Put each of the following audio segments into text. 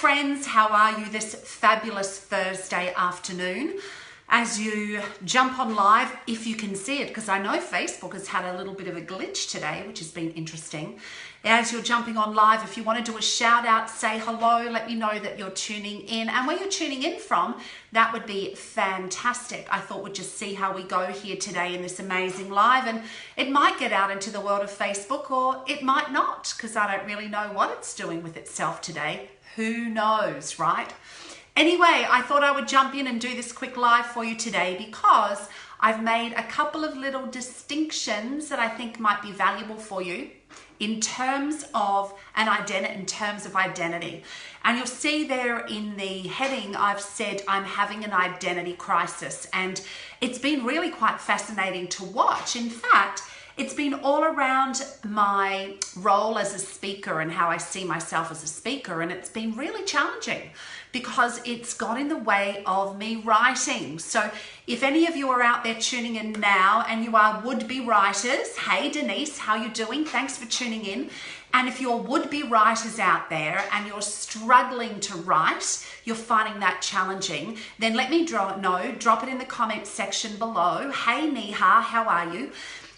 friends, how are you this fabulous Thursday afternoon? As you jump on live, if you can see it, because I know Facebook has had a little bit of a glitch today, which has been interesting. As you're jumping on live, if you want to do a shout out, say hello, let me know that you're tuning in, and where you're tuning in from, that would be fantastic. I thought we'd just see how we go here today in this amazing live, and it might get out into the world of Facebook or it might not, because I don't really know what it's doing with itself today. Who knows, right? Anyway, I thought I would jump in and do this quick live for you today because I've made a couple of little distinctions that I think might be valuable for you in terms of identity. And you'll see there in the heading, I've said I'm having an identity crisis, and it's been really quite fascinating to watch. In fact, it's been all around my role as a speaker and how I see myself as a speaker, and it's been really challenging because it's got in the way of me writing. So if any of you are out there tuning in now and you are would-be writers, hey Denise, how you doing? Thanks for tuning in. And if you're would-be writers out there and you're struggling to write, you're finding that challenging, then let me drop it in the comment section below. Hey Neha, how are you?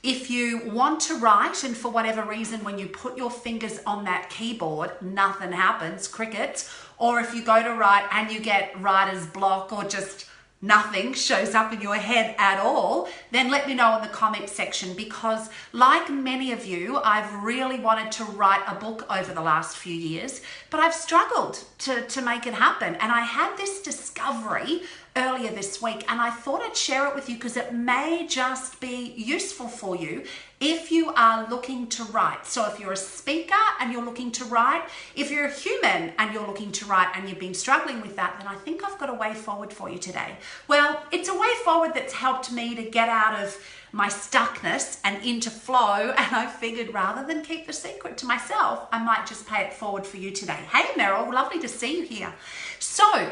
If you want to write and for whatever reason when you put your fingers on that keyboard, nothing happens, crickets, or if you go to write and you get writer's block or just nothing shows up in your head at all, then let me know in the comment section, because like many of you, I've really wanted to write a book over the last few years, but I've struggled to make it happen. And I had this discovery earlier this week, and I thought I'd share it with you because it may just be useful for you if you are looking to write. So if you're a speaker and you're looking to write, if you're a human and you're looking to write and you've been struggling with that, then I think I've got a way forward for you today. Well, it's a way forward that's helped me to get out of my stuckness and into flow, and I figured rather than keep the secret to myself, I might just pay it forward for you today. Hey Meryl, lovely to see you here. So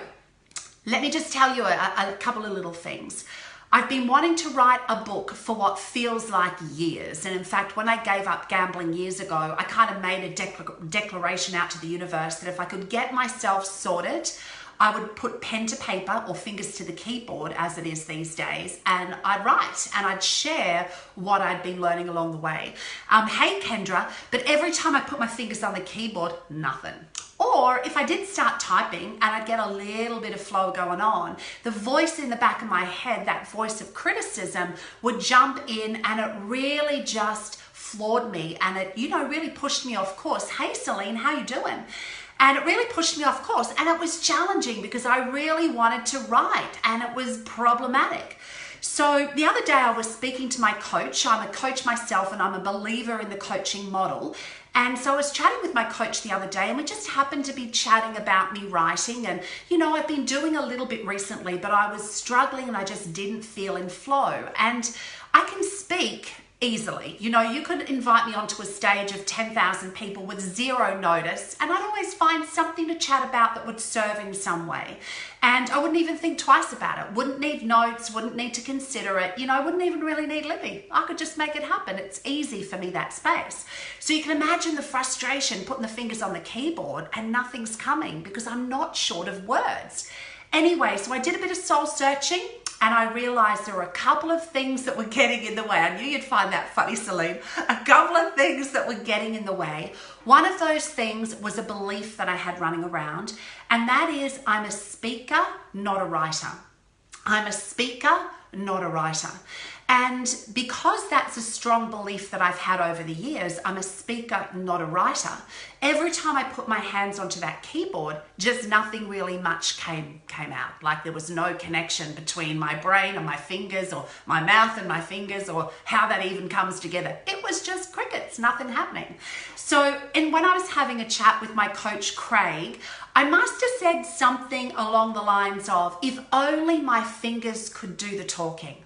let me just tell you a couple of little things. I've been wanting to write a book for what feels like years. And in fact, when I gave up gambling years ago, I kind of made a declaration out to the universe that if I could get myself sorted, I would put pen to paper or fingers to the keyboard, as it is these days, and I'd write and I'd share what I'd been learning along the way. Hey Kendra, but every time I put my fingers on the keyboard, nothing. Or if I did start typing and I'd get a little bit of flow going on, the voice in the back of my head, that voice of criticism, would jump in, and it really just floored me, and it, really pushed me off course. Hey Celine, how you doing? And it really pushed me off course, and it was challenging because I really wanted to write and it was problematic. So the other day I was speaking to my coach. I'm a coach myself and I'm a believer in the coaching model. And so I was chatting with my coach the other day, and we just happened to be chatting about me writing. And, I've been doing a little bit recently, but I was struggling and I just didn't feel in flow. And I can speak easily. You could invite me onto a stage of 10,000 people with zero notice, and I'd always find something to chat about that would serve in some way. And I wouldn't even think twice about it. Wouldn't need notes, wouldn't need to consider it. Wouldn't even really need Libby. I could just make it happen. It's easy for me, that space. So you can imagine the frustration putting the fingers on the keyboard and nothing's coming because I'm not short of words. Anyway, so I did a bit of soul searching, and I realized there were a couple of things that were getting in the way. I knew you'd find that funny, Celine. A couple of things that were getting in the way. One of those things was a belief that I had running around, and that is I'm a speaker, not a writer. I'm a speaker, not a writer. And because that's a strong belief that I've had over the years, I'm a speaker, not a writer. Every time I put my hands onto that keyboard, just nothing really much came out. Like there was no connection between my brain and my fingers, or my mouth and my fingers, or how that even comes together. It was just crickets, nothing happening. So, and when I was having a chat with my coach, Craig, I must have said something along the lines of, if only my fingers could do the talking.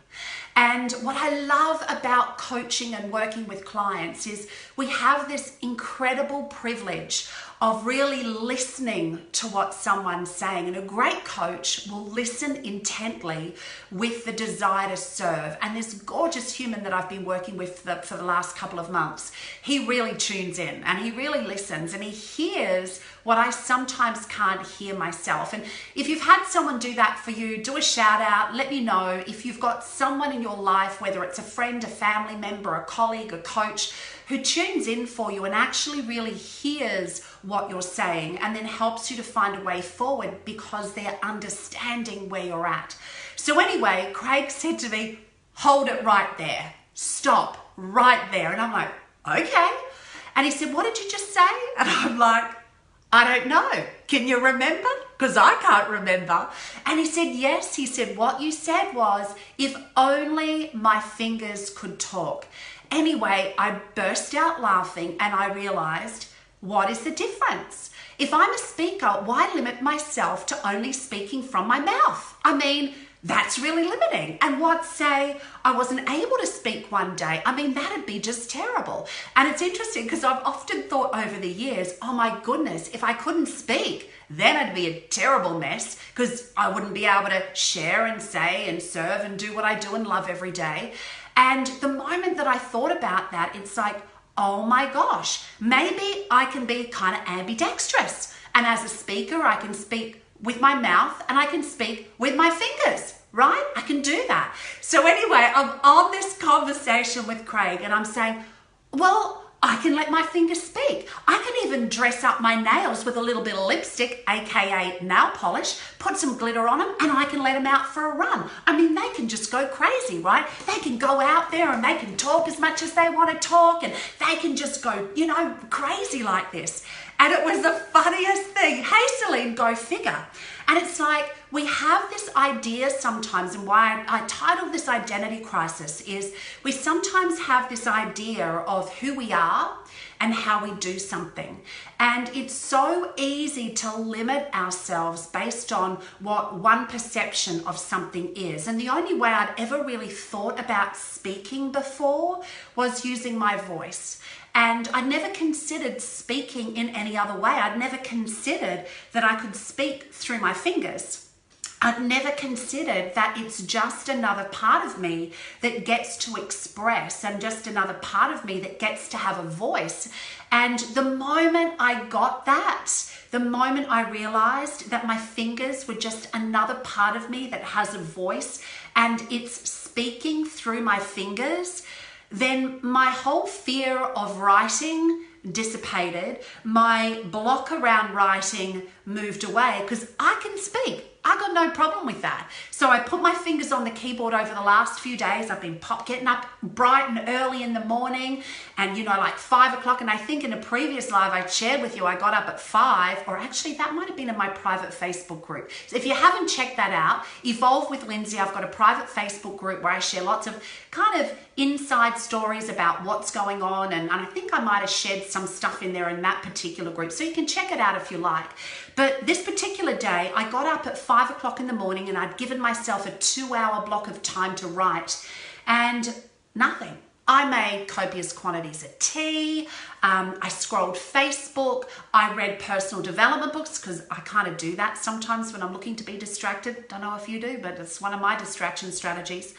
And what I love about coaching and working with clients is we have this incredible privilege of really listening to what someone's saying. And a great coach will listen intently with the desire to serve. And this gorgeous human that I've been working with for the last couple of months, he really tunes in and he really listens and he hears what I sometimes can't hear myself. And if you've had someone do that for you, do a shout out, let me know. If you've got someone in your life, whether it's a friend, a family member, a colleague, a coach, who tunes in for you and actually really hears what you're saying and then helps you to find a way forward because they're understanding where you're at. So anyway, Craig said to me, hold it right there. Stop right there. And I'm like, okay. And he said, what did you just say? And I'm like, I don't know. Can you remember? Because I can't remember. And he said, yes. He said, what you said was, if only my fingers could talk. Anyway, I burst out laughing and I realized, what is the difference? If I'm a speaker, why limit myself to only speaking from my mouth? I mean, that's really limiting. And what say I wasn't able to speak one day? I mean, that'd be just terrible. And it's interesting because I've often thought over the years, oh my goodness, if I couldn't speak, then it'd be a terrible mess because I wouldn't be able to share and say and serve and do what I do and love every day. And the moment that I thought about that, it's like, oh my gosh, maybe I can be kind of ambidextrous. And as a speaker, I can speak with my mouth and I can speak with my fingers, right? I can do that. So anyway, I'm on this conversation with Craig and I'm saying, well, I can let my fingers speak. I can even dress up my nails with a little bit of lipstick, aka nail polish, put some glitter on them, and I can let them out for a run. I mean, they can just go crazy, right? They can go out there and they can talk as much as they want to talk, and they can just go, you know, crazy like this. And it was the funniest thing. Hey, Celine, go figure. And it's like, we have this idea sometimes, and why I titled this identity crisis is we sometimes have this idea of who we are and how we do something. And it's so easy to limit ourselves based on what one perception of something is. And the only way I'd ever really thought about speaking before was using my voice. And I never considered speaking in any other way. I'd never considered that I could speak through my fingers. I'd never considered that it's just another part of me that gets to express and just another part of me that gets to have a voice. And the moment I got that, the moment I realized that my fingers were just another part of me that has a voice and it's speaking through my fingers, then my whole fear of writing dissipated. My block around writing moved away because I can speak. I got no problem with that. So I put my fingers on the keyboard over the last few days. I've been getting up bright and early in the morning and, you know, like 5 o'clock. And I think in a previous live I shared with you, I got up at 5, or actually that might have been in my private Facebook group. So if you haven't checked that out, Evolve with Lyndsey, I've got a private Facebook group where I share lots of kind of inside stories about what's going on. And I think I might have shared some stuff in there in that particular group. So you can check it out if you like. But this particular day, I got up at 5 o'clock in the morning and I'd given myself a 2-hour block of time to write and nothing. I made copious quantities of tea. I scrolled Facebook. I read personal development books because I kind of do that sometimes when I'm looking to be distracted. Don't know if you do, but it's one of my distraction strategies.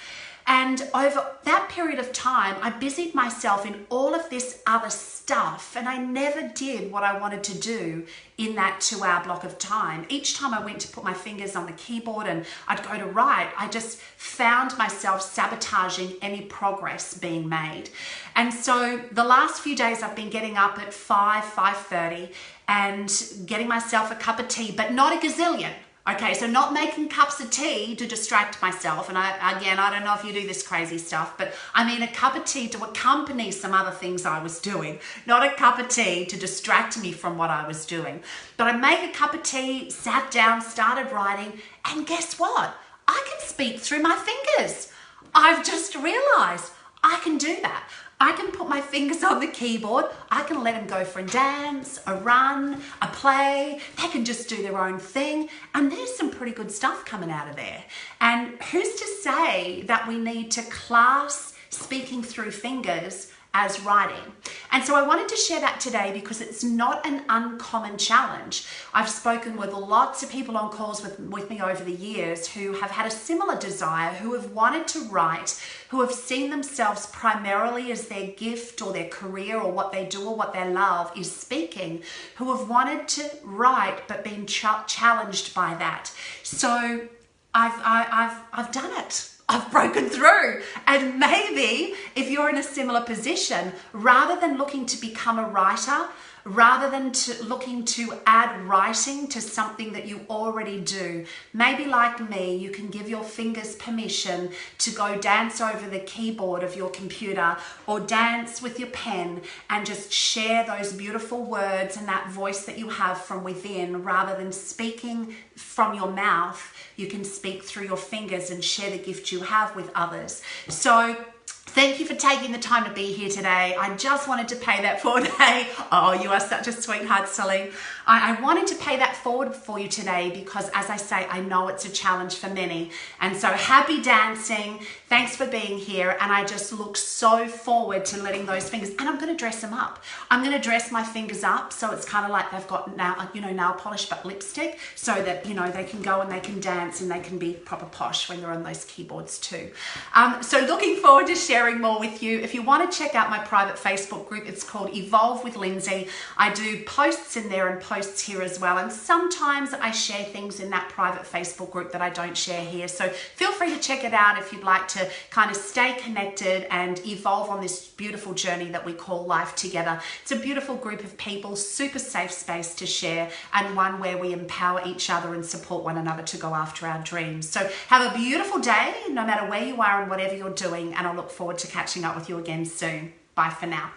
And over that period of time, I busied myself in all of this other stuff, and I never did what I wanted to do in that 2-hour block of time. Each time I went to put my fingers on the keyboard and I'd go to write, I just found myself sabotaging any progress being made. And so the last few days I've been getting up at 5:30 and getting myself a cup of tea, but not a gazillion. Okay, so not making cups of tea to distract myself. And I don't know if you do this crazy stuff, but I mean a cup of tea to accompany some other things I was doing, not a cup of tea to distract me from what I was doing. But I made a cup of tea, sat down, started writing, and guess what? I can speak through my fingers. I've just realized I can do that. I can put my fingers on the keyboard. I can let them go for a dance, a run, a play. They can just do their own thing. And there's some pretty good stuff coming out of there. And who's to say that we need to class speaking through fingers as writing? And so I wanted to share that today because it's not an uncommon challenge. I've spoken with lots of people on calls with me over the years who have had a similar desire, who have wanted to write, who have seen themselves primarily as their gift or their career or what they do or what they love is speaking, who have wanted to write but been challenged by that. So I've done it. I've broken through. And maybe if you're in a similar position, rather than looking to become a writer, rather than looking to add writing to something that you already do, maybe like me, you can give your fingers permission to go dance over the keyboard of your computer or dance with your pen and just share those beautiful words and that voice that you have from within. Rather than speaking from your mouth, you can speak through your fingers and share the gift you have with others. So thank you for taking the time to be here today. I just wanted to pay that forward. Hey, oh, you are such a sweetheart, Celine. I wanted to pay that forward for you today because, as I say, I know it's a challenge for many. And so happy dancing. Thanks for being here. And I just look so forward to letting those fingers, and I'm going to dress them up. I'm going to dress my fingers up so it's kind of like they've got nail polish but lipstick, so that, they can go and they can dance and they can be proper posh when they're on those keyboards too. So looking forward to sharing more with you. If you want to check out my private Facebook group, it's called Evolve with Lyndsey. I do posts in there and posts here as well, and sometimes I share things in that private Facebook group that I don't share here, so feel free to check it out if you'd like to kind of stay connected and evolve on this beautiful journey that we call life together. It's a beautiful group of people, super safe space to share, and one where we empower each other and support one another to go after our dreams. So have a beautiful day no matter where you are and whatever you're doing, and I look forward to catching up with you again soon. Bye for now.